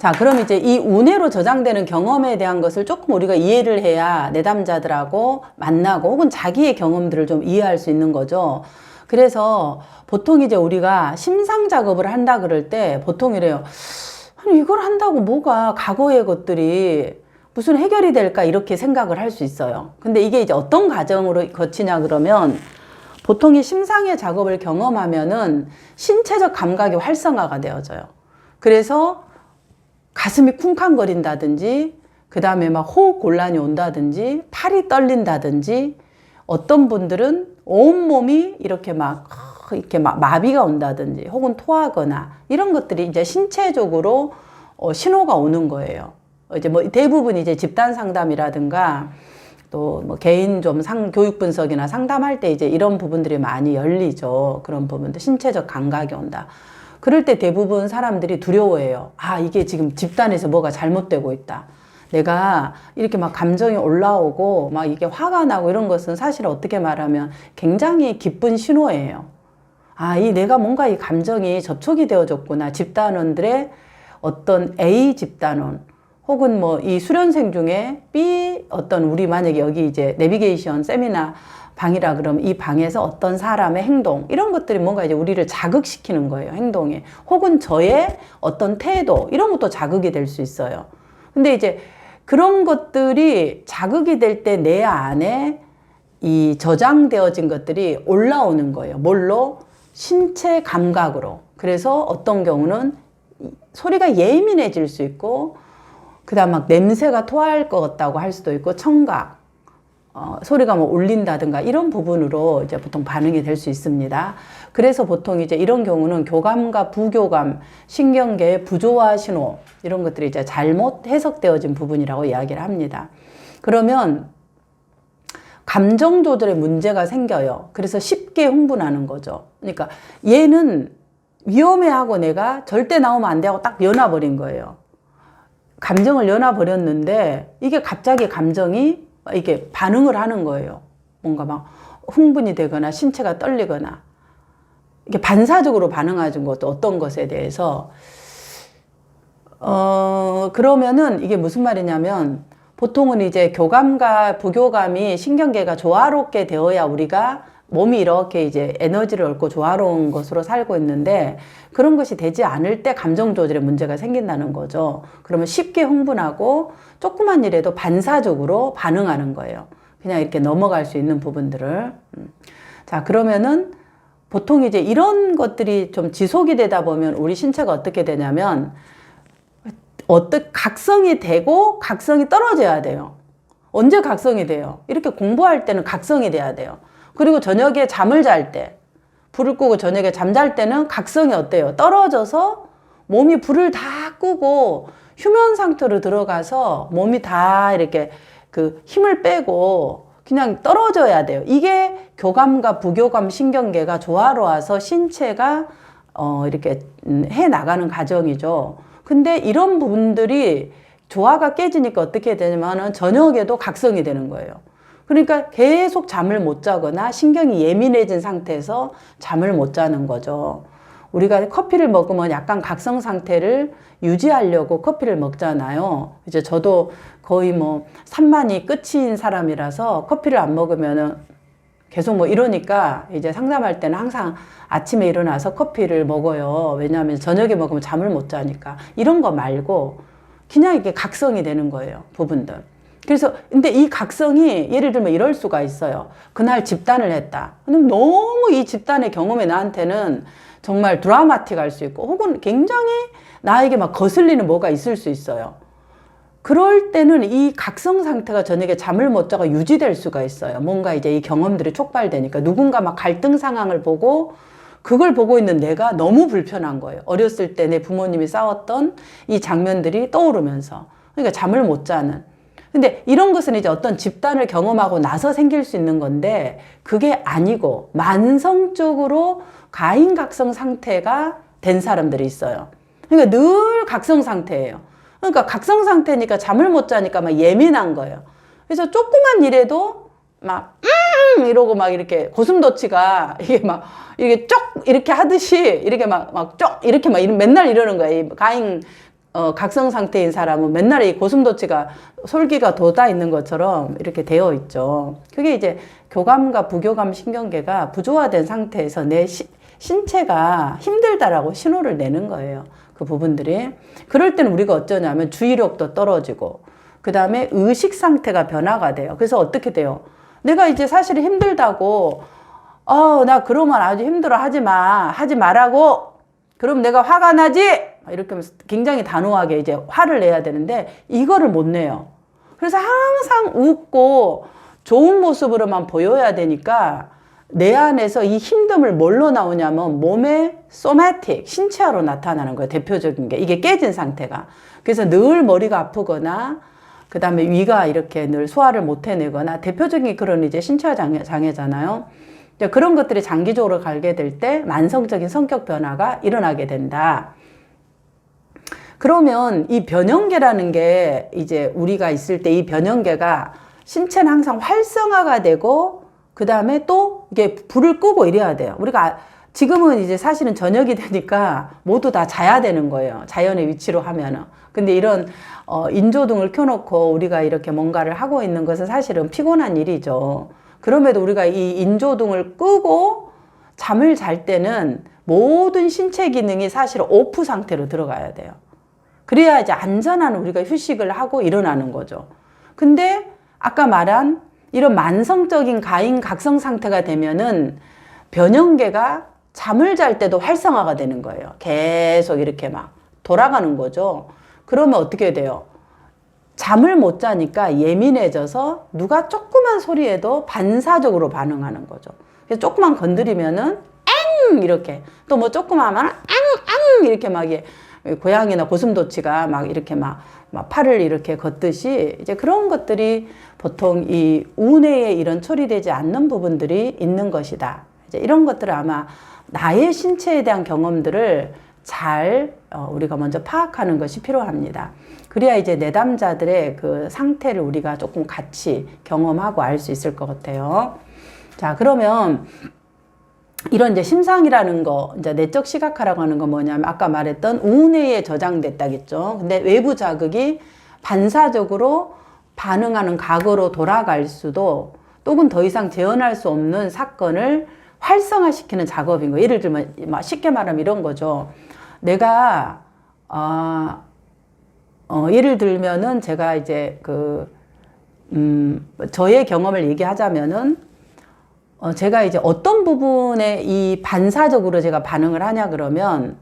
자, 그럼 이제 이 운해로 저장되는 경험에 대한 것을 조금 우리가 이해를 해야 내담자들하고 만나고 혹은 자기의 경험들을 좀 이해할 수 있는 거죠. 그래서 보통 이제 우리가 심상 작업을 한다 그럴 때 보통 이래요. 아니, 이걸 한다고 뭐가 과거의 것들이 무슨 해결이 될까 이렇게 생각을 할 수 있어요. 근데 이게 이제 어떤 과정으로 거치냐 그러면 보통 이 심상의 작업을 경험하면은 신체적 감각이 활성화가 되어져요. 그래서 가슴이 쿵쾅거린다든지, 그 다음에 막 호흡 곤란이 온다든지, 팔이 떨린다든지, 어떤 분들은 온몸이 이렇게 막 마비가 온다든지, 혹은 토하거나, 이런 것들이 이제 신체적으로 신호가 오는 거예요. 이제 뭐 대부분 이제 집단 상담이라든가, 또 뭐 개인 좀 교육 분석이나 상담할 때 이제 이런 부분들이 많이 열리죠. 그런 부분들, 신체적 감각이 온다. 그럴 때 대부분 사람들이 두려워해요. 아, 이게 지금 집단에서 뭐가 잘못되고 있다. 내가 이렇게 막 감정이 올라오고 막 이게 화가 나고 이런 것은 사실 어떻게 말하면 굉장히 기쁜 신호예요. 아, 내가 뭔가 이 감정이 접촉이 되어졌구나. 집단원들의 어떤 A 집단원 혹은 뭐 이 수련생 중에 B 어떤 우리 만약에 여기 이제 내비게이션 세미나 방이라 그러면 이 방에서 어떤 사람의 행동 이런 것들이 뭔가 이제 우리를 자극시키는 거예요. 행동에. 혹은 저의 어떤 태도 이런 것도 자극이 될 수 있어요. 근데 이제 그런 것들이 자극이 될 때 내 안에 이 저장되어진 것들이 올라오는 거예요. 뭘로? 신체 감각으로. 그래서 어떤 경우는 소리가 예민해질 수 있고 그 다음 막 냄새가 토할 것 같다고 할 수도 있고 청각 소리가 뭐 울린다든가 이런 부분으로 이제 보통 반응이 될 수 있습니다. 그래서 보통 이제 이런 경우는 교감과 부교감, 신경계의 부조화 신호 이런 것들이 이제 잘못 해석되어진 부분이라고 이야기를 합니다. 그러면 감정 조절에 문제가 생겨요. 그래서 쉽게 흥분하는 거죠. 그러니까 얘는 위험해하고 내가 절대 나오면 안 돼 하고 딱 연화버린 거예요. 감정을 연화버렸는데 이게 갑자기 감정이 이게 반응을 하는 거예요. 뭔가 막 흥분이 되거나 신체가 떨리거나 이게 반사적으로 반응하는 것도 어떤 것에 대해서 그러면은 이게 무슨 말이냐면 보통은 이제 교감과 부교감이 신경계가 조화롭게 되어야 우리가 몸이 이렇게 이제 에너지를 얻고 조화로운 것으로 살고 있는데 그런 것이 되지 않을 때 감정 조절에 문제가 생긴다는 거죠. 그러면 쉽게 흥분하고 조그만 일에도 반사적으로 반응하는 거예요. 그냥 이렇게 넘어갈 수 있는 부분들을. 자, 그러면은 보통 이제 이런 것들이 좀 지속이 되다 보면 우리 신체가 어떻게 되냐면 각성이 되고 각성이 떨어져야 돼요. 언제 각성이 돼요? 이렇게 공부할 때는 각성이 돼야 돼요. 그리고 저녁에 잠을 잘 때, 불을 끄고 저녁에 잠잘 때는 각성이 어때요? 떨어져서 몸이 불을 다 끄고 휴면 상태로 들어가서 몸이 다 이렇게 그 힘을 빼고 그냥 떨어져야 돼요. 이게 교감과 부교감 신경계가 조화로워서 신체가 이렇게 해 나가는 과정이죠. 근데 이런 부분들이 조화가 깨지니까 어떻게 되냐면은 저녁에도 각성이 되는 거예요. 그러니까 계속 잠을 못 자거나 신경이 예민해진 상태에서 잠을 못 자는 거죠. 우리가 커피를 먹으면 약간 각성 상태를 유지하려고 커피를 먹잖아요. 이제 저도 거의 뭐 산만이 끝인 사람이라서 커피를 안 먹으면은 계속 뭐 이러니까 이제 상담할 때는 항상 아침에 일어나서 커피를 먹어요. 왜냐하면 저녁에 먹으면 잠을 못 자니까. 이런 거 말고 그냥 이게 각성이 되는 거예요. 부분들. 그래서 근데 이 각성이 예를 들면 이럴 수가 있어요. 그날 집단을 했다. 그럼 너무 이 집단의 경험이 나한테는 정말 드라마틱할 수 있고 혹은 굉장히 나에게 막 거슬리는 뭐가 있을 수 있어요. 그럴 때는 이 각성 상태가 저녁에 잠을 못 자가 유지될 수가 있어요. 뭔가 이제 이 경험들이 촉발되니까 누군가 막 갈등 상황을 보고 그걸 보고 있는 내가 너무 불편한 거예요. 어렸을 때 내 부모님이 싸웠던 이 장면들이 떠오르면서 그러니까 잠을 못 자는. 근데 이런 것은 이제 어떤 집단을 경험하고 나서 생길 수 있는 건데 그게 아니고 만성적으로 가인각성 상태가 된 사람들이 있어요. 그러니까 늘 각성 상태예요. 그러니까 각성 상태니까 잠을 못 자니까 막 예민한 거예요. 그래서 조그만 일에도 막 이러고 막 이렇게 고슴도치가 이게 막 이렇게 쪽 이렇게 하듯이 이렇게 쪽 이렇게 막 맨날 이러는 거예요. 가인 각성 상태인 사람은 맨날 이 고슴도치가 솔기가 돋아 있는 것처럼 이렇게 되어 있죠. 그게 이제 교감과 부교감 신경계가 부조화된 상태에서 내 신체가 힘들다라고 신호를 내는 거예요. 그 부분들이. 그럴 때는 우리가 어쩌냐면 주의력도 떨어지고, 그 다음에 의식 상태가 변화가 돼요. 그래서 어떻게 돼요? 내가 이제 사실 힘들다고, 나 그러면 아주 힘들어. 하지 말라고. 그럼 내가 화가 나지? 이렇게 하면서 굉장히 단호하게 이제 화를 내야 되는데, 이거를 못 내요. 그래서 항상 웃고 좋은 모습으로만 보여야 되니까, 내 안에서 이 힘듦을 뭘로 나오냐면 몸의 소매틱, 신체화로 나타나는 거예요. 대표적인 게. 이게 깨진 상태가. 그래서 늘 머리가 아프거나, 그 다음에 위가 이렇게 늘 소화를 못 해내거나, 대표적인 그런 이제 신체화 장애잖아요. 그런 것들이 장기적으로 가게 될 때 만성적인 성격 변화가 일어나게 된다. 그러면 이 변형계라는 게 이제 우리가 있을 때 이 변형계가 신체는 항상 활성화가 되고, 그 다음에 또 이게 불을 끄고 이래야 돼요. 우리가 지금은 이제 사실은 저녁이 되니까 모두 다 자야 되는 거예요. 자연의 위치로 하면은. 근데 이런 인조등을 켜놓고 우리가 이렇게 뭔가를 하고 있는 것은 사실은 피곤한 일이죠. 그럼에도 우리가 이 인조등을 끄고 잠을 잘 때는 모든 신체 기능이 사실 오프 상태로 들어가야 돼요. 그래야 이제 안전한 우리가 휴식을 하고 일어나는 거죠. 근데 아까 말한 이런 만성적인 가인 각성 상태가 되면은 변형계가 잠을 잘 때도 활성화가 되는 거예요. 계속 이렇게 막 돌아가는 거죠. 그러면 어떻게 돼요? 잠을 못 자니까 예민해져서 누가 조그만 소리에도 반사적으로 반응하는 거죠. 그래서 조그만 건드리면은 엥! 이렇게, 또 뭐 조그만 하면 앙! 이렇게 막 고양이나 고슴도치가 막 이렇게 막 팔을 이렇게 걷듯이, 이제 그런 것들이 보통 이 우뇌에 이런 처리되지 않는 부분들이 있는 것이다. 이제 이런 것들을 아마 나의 신체에 대한 경험들을 잘 우리가 먼저 파악하는 것이 필요합니다. 그래야 이제 내담자들의 그 상태를 우리가 조금 같이 경험하고 알 수 있을 것 같아요. 자, 그러면 이런 이제 심상이라는 거, 이제 내적 시각화라고 하는 건 뭐냐면 아까 말했던 우뇌에 저장됐다겠죠. 근데 외부 자극이 반사적으로 반응하는 각으로 돌아갈 수도, 또는 더 이상 재현할 수 없는 사건을 활성화시키는 작업인 거예요. 예를 들면 쉽게 말하면 이런 거죠. 내가 예를 들면은 제가 이제 저의 경험을 얘기하자면은 제가 이제 어떤 부분에 이 반사적으로 제가 반응을 하냐 그러면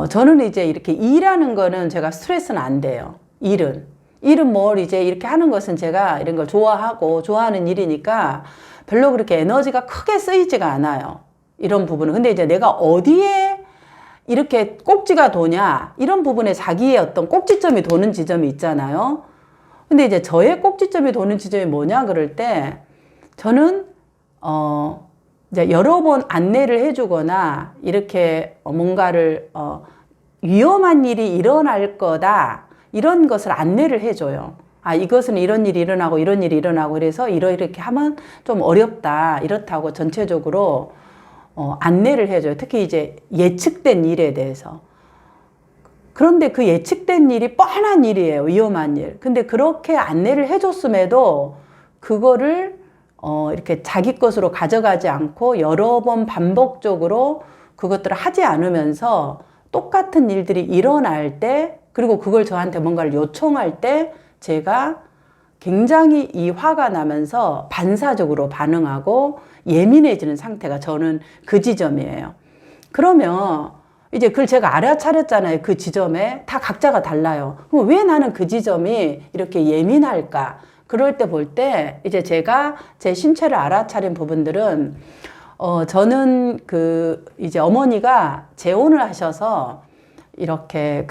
저는 이제 이렇게 일하는 거는 제가 스트레스는 안 돼요. 일은 뭘 이제 이렇게 하는 것은 제가 이런 걸 좋아하고 좋아하는 일이니까 별로 그렇게 에너지가 크게 쓰이지가 않아요. 이런 부분은. 근데 이제 내가 어디에 이렇게 꼭지가 도냐, 이런 부분에 자기의 어떤 꼭지점이 도는 지점이 있잖아요. 근데 이제 저의 꼭지점이 도는 지점이 뭐냐 그럴 때 저는 이제 여러 번 안내를 해주거나 이렇게 뭔가를 위험한 일이 일어날 거다, 이런 것을 안내를 해줘요. 이것은 이런 일이 일어나고 이런 일이 일어나고 그래서 이렇게 하면 좀 어렵다, 이렇다고 전체적으로 안내를 해줘요. 특히 이제 예측된 일에 대해서. 그런데 그 예측된 일이 뻔한 일이에요. 위험한 일. 근데 그렇게 안내를 해줬음에도 그거를 이렇게 자기 것으로 가져가지 않고 여러 번 반복적으로 그것들을 하지 않으면서 똑같은 일들이 일어날 때, 그리고 그걸 저한테 뭔가를 요청할 때 제가 굉장히 이 화가 나면서 반사적으로 반응하고 예민해지는 상태가 저는 그 지점이에요. 그러면 이제 그걸 제가 알아차렸잖아요. 그 지점에 다 각자가 달라요. 그럼 왜 나는 그 지점이 이렇게 예민할까? 그럴 때 볼 때 이제 제가 제 신체를 알아차린 부분들은 저는 이제 어머니가 재혼을 하셔서 이렇게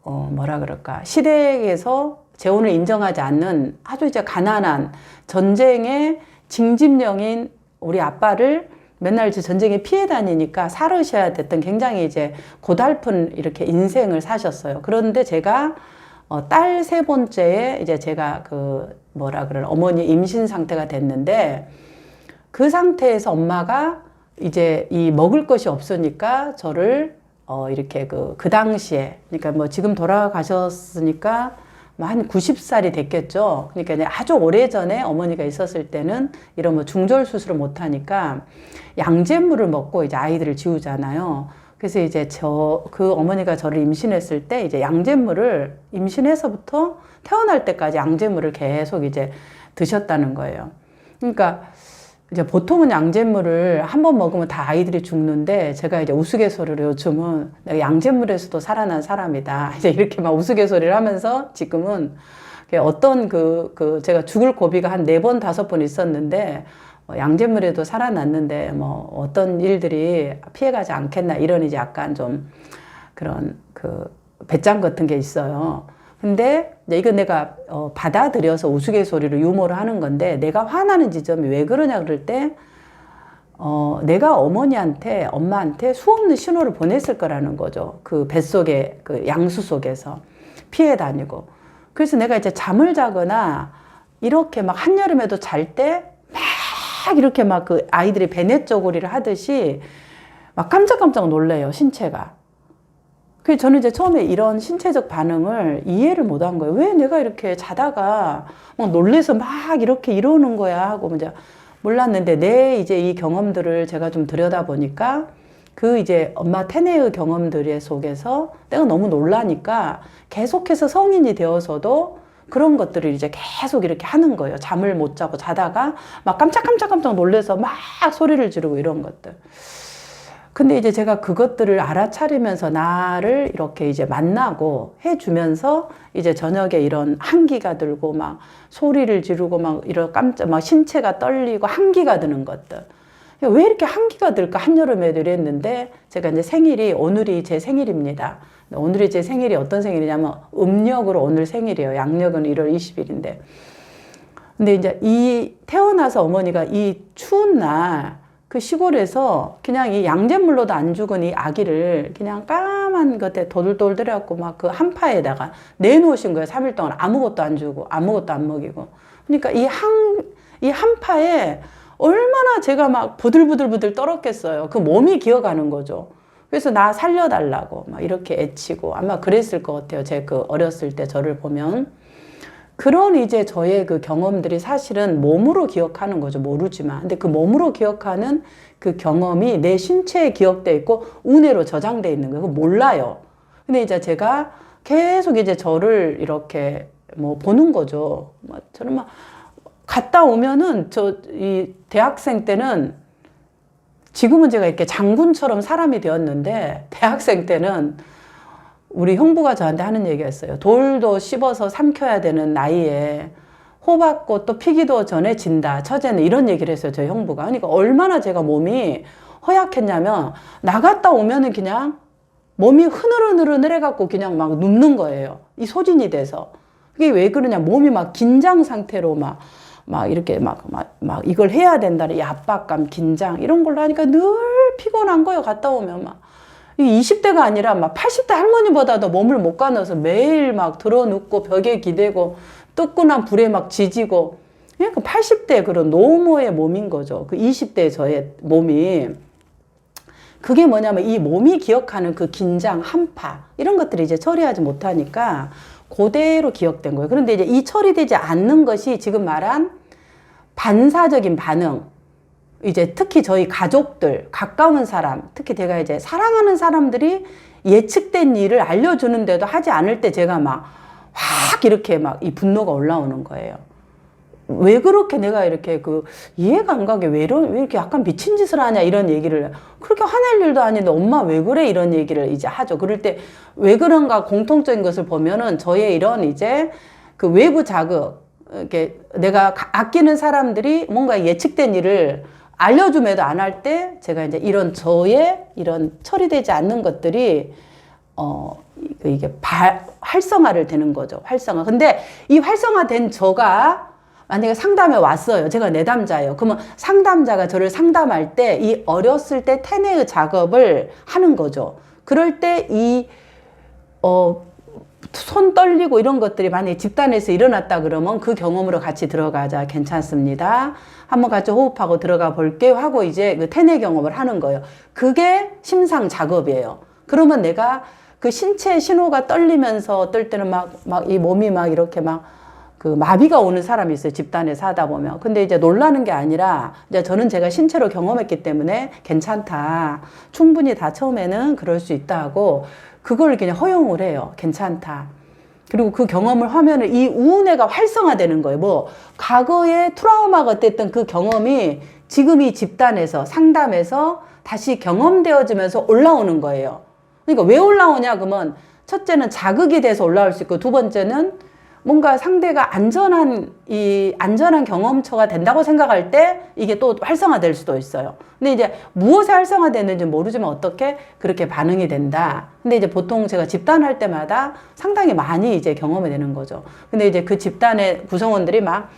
뭐라 그럴까, 시댁에서 재혼을 인정하지 않는 아주 이제 가난한 전쟁의 징집령인 우리 아빠를 맨날 이제 전쟁에 피해 다니니까 살으셔야 됐던 굉장히 이제 고달픈 이렇게 인생을 사셨어요. 그런데 제가 딸 세 번째에 이제 제가 뭐라 그러나 어머니 임신 상태가 됐는데, 그 상태에서 엄마가 이제 이 먹을 것이 없으니까 저를 이렇게 그 당시에, 그러니까 뭐 지금 돌아가셨으니까 뭐 한 90살이 됐겠죠. 그러니까 이제 아주 오래 전에 어머니가 있었을 때는 이런 뭐 중절 수술을 못 하니까 양잿물을 먹고 이제 아이들을 지우잖아요. 그래서 이제 그 어머니가 저를 임신했을 때 이제 양잿물을 임신해서부터 태어날 때까지 양잿물을 계속 이제 드셨다는 거예요. 그러니까 이제 보통은 양잿물을 한 번 먹으면 다 아이들이 죽는데 제가 이제 우스갯소리로 요즘은 내가 양잿물에서도 살아난 사람이다. 이제 이렇게 막 우스갯소리를 하면서 지금은 어떤 제가 죽을 고비가 한 4번, 5번 있었는데 양잿물에도 살아났는데 뭐 어떤 일들이 피해가지 않겠나 이런 이제 약간 좀 그런 배짱 같은 게 있어요. 근데 이건 내가 받아들여서 우스갯소리로 유머를 하는 건데 내가 화나는 지점이 왜 그러냐 그럴 때 내가 엄마한테 수없는 신호를 보냈을 거라는 거죠. 그 뱃속에 그 양수 속에서 피해 다니고. 그래서 내가 이제 잠을 자거나 이렇게 막 한여름에도 잘 때 막 이렇게 막 그 아이들이 배냇저고리를 하듯이 막 깜짝깜짝 놀래요, 신체가. 그래서 저는 이제 처음에 이런 신체적 반응을 이해를 못 한 거예요. 왜 내가 이렇게 자다가 막 놀래서 막 이렇게 이러는 거야 하고 이제 몰랐는데 내 이제 이 경험들을 제가 좀 들여다보니까 그 이제 엄마 태내의 경험들 속에서 내가 너무 놀라니까 계속해서 성인이 되어서도 그런 것들을 이제 계속 이렇게 하는 거예요. 잠을 못 자고 자다가 막 깜짝 놀래서 막 소리를 지르고 이런 것들. 근데 이제 제가 그것들을 알아차리면서 나를 이렇게 이제 만나고 해주면서 이제 저녁에 이런 한기가 들고 막 소리를 지르고 막 이런 막 신체가 떨리고 한기가 드는 것들. 왜 이렇게 한기가 들까? 한여름에도 이랬는데 제가 이제 오늘이 제 생일입니다. 오늘이 제 생일이 어떤 생일이냐면 음력으로 오늘 생일이에요. 양력은 1월 20일인데. 근데 이제 태어나서 어머니가 이 추운 날 그 시골에서 그냥 이 양잿물로도 안 죽은 이 아기를 그냥 까만 것에 도들도들해갖고 막 그 한파에다가 내놓으신 거예요. 3일 동안 아무것도 안 주고 아무것도 안 먹이고. 그러니까 이 한파에 얼마나 제가 막 부들부들 떨었겠어요. 그 몸이 기어가는 거죠. 그래서 나 살려달라고 막 이렇게 애치고 아마 그랬을 것 같아요. 제 그 어렸을 때 저를 보면. 그런 이제 저의 그 경험들이 사실은 몸으로 기억하는 거죠. 모르지만. 근데 그 몸으로 기억하는 그 경험이 내 신체에 기억돼 있고 운해로 저장돼 있는 거예요. 그거 몰라요. 근데 이제 제가 계속 이제 저를 이렇게 뭐 보는 거죠. 저는 막 갔다 오면은 이 대학생 때는 지금은 제가 이렇게 장군처럼 사람이 되었는데 대학생 때는 우리 형부가 저한테 하는 얘기였어요. 돌도 씹어서 삼켜야 되는 나이에 호박꽃도 피기도 전에 진다. 처제는 이런 얘기를 했어요. 저희 형부가. 그러니까 얼마나 제가 몸이 허약했냐면 나갔다 오면은 그냥 몸이 흐느르느르해갖고 그냥 막 눕는 거예요. 이 소진이 돼서. 그게 왜 그러냐. 몸이 막 긴장 상태로 막 이렇게 막 이걸 해야 된다는 이 압박감, 긴장 이런 걸로 하니까 늘 피곤한 거예요. 갔다 오면 막. 20대가 아니라 막 80대 할머니보다도 몸을 못 가눠서 매일 막 드러눕고 벽에 기대고 뜨끈한 불에 막 지지고 그러니까 80대 그런 노모의 몸인 거죠. 그 20대 저의 몸이. 그게 뭐냐면 이 몸이 기억하는 그 긴장, 한파 이런 것들이 이제 처리하지 못하니까 그대로 기억된 거예요. 그런데 이제 이 처리되지 않는 것이 지금 말한 반사적인 반응. 이제 특히 저희 가족들, 가까운 사람, 특히 제가 이제 사랑하는 사람들이 예측된 일을 알려주는데도 하지 않을 때 제가 막 확 이렇게 막 이 분노가 올라오는 거예요. 왜 그렇게 내가 이렇게 이해가 안 가게 왜 이렇게 약간 미친 짓을 하냐 이런 얘기를 그렇게 화낼 일도 아닌데 엄마 왜 그래 이런 얘기를 이제 하죠. 그럴 때 왜 그런가 공통적인 것을 보면은 저의 이런 이제 그 외부 자극, 이렇게 내가 아끼는 사람들이 뭔가 예측된 일을 알려줌에도 안 할 때 제가 이제 저의 이런 처리되지 않는 것들이 이게 활성화를 되는 거죠. 활성화. 근데 이 활성화된 저가 만약에 상담에 왔어요. 제가 내담자예요. 그러면 상담자가 저를 상담할 때 이 어렸을 때 태내의 작업을 하는 거죠. 그럴 때 손 떨리고 이런 것들이 만약에 집단에서 일어났다 그러면 그 경험으로 같이 들어가자. 괜찮습니다. 한번 같이 호흡하고 들어가 볼게요 하고 이제 그 태내 경험을 하는 거예요. 그게 심상 작업이에요. 그러면 내가 그 신체 신호가 떨리면서 어떨 때는 막 이 몸이 막 이렇게 막 그 마비가 오는 사람이 있어요. 집단에 사다 보면. 근데 이제 놀라는 게 아니라 이제 저는 제가 신체로 경험했기 때문에 괜찮다. 충분히 다 처음에는 그럴 수 있다 하고 그걸 그냥 허용을 해요. 괜찮다. 그리고 그 경험을 하면은 이 우은혜가 활성화되는 거예요. 뭐 과거의 트라우마가 어땠던 그 경험이 지금 이 집단에서 상담에서 다시 경험되어지면서 올라오는 거예요. 그러니까 왜 올라오냐 그러면 첫째는 자극이 돼서 올라올 수 있고 두 번째는 뭔가 상대가 안전한 경험처가 된다고 생각할 때 이게 또 활성화될 수도 있어요. 근데 이제 무엇에 활성화되는지 모르지만 어떻게 그렇게 반응이 된다. 근데 이제 보통 제가 집단할 때마다 상당히 많이 이제 경험이 되는 거죠. 근데 이제 그 집단의 구성원들이 막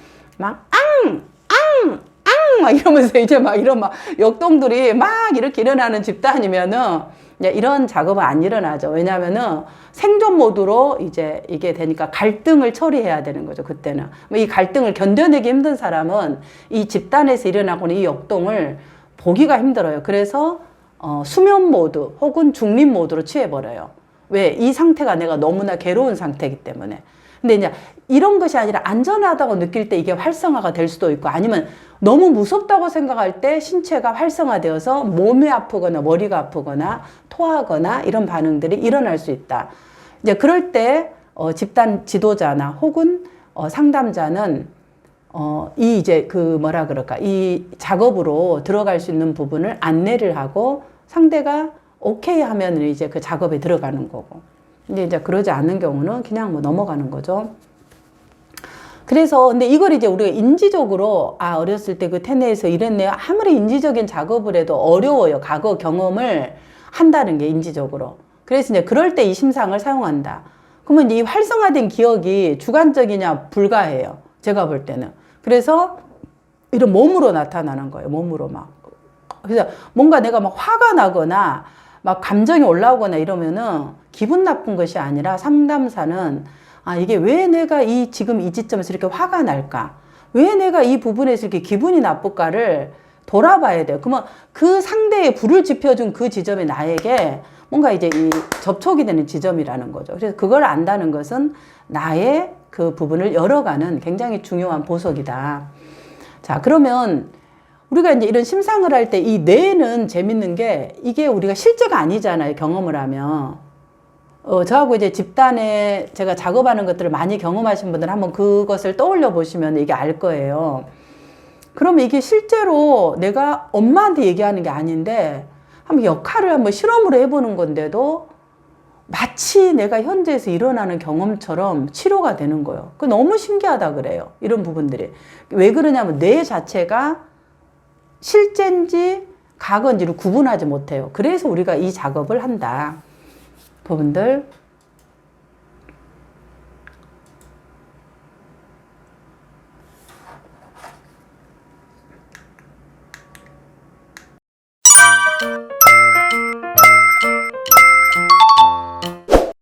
이러면서 이제 막 이런 막 역동들이 막 이렇게 일어나는 집단이면은 이런 작업은 안 일어나죠. 왜냐면은 생존 모드로 이제 이게 되니까 갈등을 처리해야 되는 거죠. 그때는. 이 갈등을 견뎌내기 힘든 사람은 이 집단에서 일어나고 있는 이 역동을 보기가 힘들어요. 그래서 수면 모드 혹은 중립 모드로 취해버려요. 왜? 이 상태가 내가 너무나 괴로운 상태이기 때문에. 근데 이제 이런 것이 아니라 안전하다고 느낄 때 이게 활성화가 될 수도 있고 아니면 너무 무섭다고 생각할 때 신체가 활성화되어서 몸이 아프거나 머리가 아프거나 토하거나 이런 반응들이 일어날 수 있다. 이제 그럴 때 집단 지도자나 혹은 상담자는 이 이제 그 뭐라 그럴까 이 작업으로 들어갈 수 있는 부분을 안내를 하고 상대가 오케이 하면 이제 그 작업에 들어가는 거고. 근데 이제 그러지 않는 경우는 그냥 뭐 넘어가는 거죠. 그래서 근데 이걸 이제 우리가 인지적으로 어렸을 때 그 텐에서 이랬네요. 아무리 인지적인 작업을 해도 어려워요. 과거 경험을 한다는 게 인지적으로. 그래서 이제 그럴 때 이 심상을 사용한다. 그러면 이 활성화된 기억이 주관적이냐 불가해요. 제가 볼 때는. 그래서 이런 몸으로 나타나는 거예요. 몸으로 막. 그래서 뭔가 내가 막 화가 나거나 막 감정이 올라오거나 이러면은 기분 나쁜 것이 아니라 상담사는 이게 왜 내가 지금 이 지점에서 이렇게 화가 날까? 왜 내가 이 부분에서 이렇게 기분이 나쁠까를 돌아봐야 돼요. 그러면 그 상대의 불을 지펴준 그 지점이 나에게 뭔가 이제 이 접촉이 되는 지점이라는 거죠. 그래서 그걸 안다는 것은 나의 그 부분을 열어가는 굉장히 중요한 보석이다. 자, 그러면 우리가 이제 이런 심상을 할 때 이 뇌는 재밌는 게 이게 우리가 실제가 아니잖아요. 경험을 하면. 저하고 이제 집단에 제가 작업하는 것들을 많이 경험하신 분들은 한번 그것을 떠올려 보시면 이게 알 거예요. 그러면 이게 실제로 내가 엄마한테 얘기하는 게 아닌데 한번 역할을 한번 실험으로 해보는 건데도 마치 내가 현재에서 일어나는 경험처럼 치료가 되는 거예요. 그 너무 신기하다 그래요. 이런 부분들이. 왜 그러냐면 뇌 자체가 실제인지 과거인지를 구분하지 못해요. 그래서 우리가 이 작업을 한다. 부분들